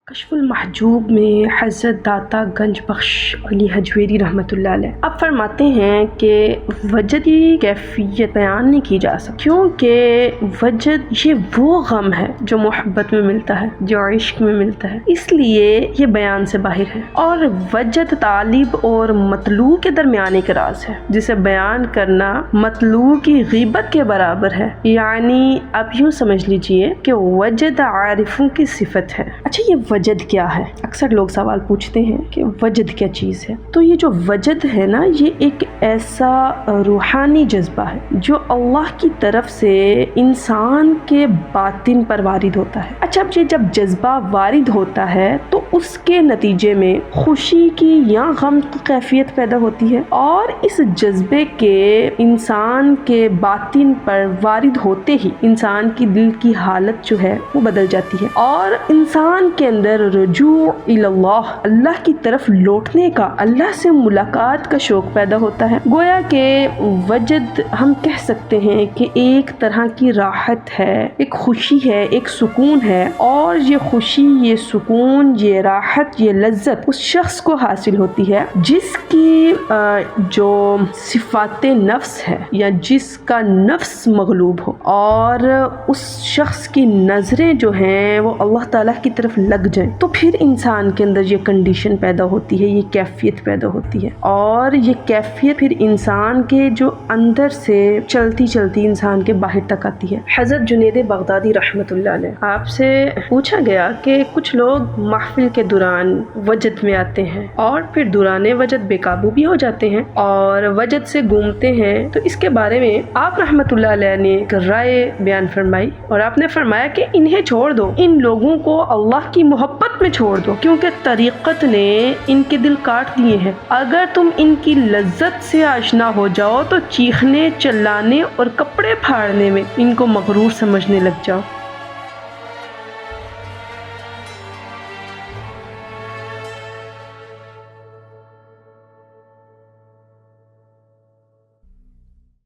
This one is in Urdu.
کشف المحجوب میں حضرت داتا گنج بخش علی حجویری رحمۃ اللہ علیہ اب فرماتے ہیں کہ وجد کی کیفیت بیان نہیں کی جا سکتی، کیونکہ وجد یہ وہ غم ہے جو محبت میں ملتا ہے، جو عشق میں ملتا ہے، اس لیے یہ بیان سے باہر ہے۔ اور وجد طالب اور مطلوب کے درمیان ایک راز ہے جسے بیان کرنا مطلوب کی غیبت کے برابر ہے، یعنی اب یوں سمجھ لیجئے کہ وجد عارفوں کی صفت ہے۔ اچھا، یہ وجد کیا ہے؟ اکثر لوگ سوال پوچھتے ہیں کہ وجد کیا چیز ہے؟ تو یہ جو وجد ہے نا، یہ ایک ایسا روحانی جذبہ ہے جو اللہ کی طرف سے انسان کے باطن پر وارد ہوتا ہے۔ اچھا، اب یہ جب جذبہ وارد ہوتا ہے تو اس کے نتیجے میں خوشی کی یا غم کی کیفیت پیدا ہوتی ہے، اور اس جذبے کے انسان کے باطن پر وارد ہوتے ہی انسان کی دل کی حالت جو ہے وہ بدل جاتی ہے، اور انسان کے اندر رجوع اللہ، اللہ کی طرف لوٹنے کا، اللہ سے ملاقات کا شوق پیدا ہوتا ہے۔ گویا کہ وجد ہم کہہ سکتے ہیں کہ ایک طرح کی راحت ہے، ایک خوشی ہے، ایک سکون ہے، اور یہ خوشی، یہ سکون، یہ راحت، یہ لذت اس شخص کو حاصل ہوتی ہے جس کی جو صفات نفس ہے یا جس کا نفس مغلوب ہو، اور اس شخص کی نظریں جو ہیں وہ اللہ تعالیٰ کی طرف لگ جائیں، تو پھر انسان کے اندر یہ کنڈیشن پیدا ہوتی ہے، یہ کیفیت پیدا ہوتی ہے، اور یہ کیفیت پھر انسان کے جو اندر سے چلتی چلتی انسان کے باہر تک آتی ہے۔ حضرت جنید بغدادی رحمۃ اللہ علیہ، آپ سے پوچھا گیا کہ کچھ لوگ محفل کے دوران وجد میں آتے ہیں اور پھر دوران وجد بے قابو بھی ہو جاتے ہیں اور وجد سے گھومتے ہیں، تو اس کے بارے میں آپ رحمۃ اللہ علیہ نے ایک رائے بیان فرمائی، اور آپ نے فرمایا کہ انہیں چھوڑ دو، ان لوگوں کو اللہ کی محبت میں چھوڑ دو، کیونکہ طریقت نے ان کے دل کاٹ دیے ہیں۔ اگر تم ان کی لذت سے آشنا ہو جاؤ تو چیخنے، چلانے اور کپڑے پھاڑنے میں ان کو مغرور سمجھنے لگ جاؤ۔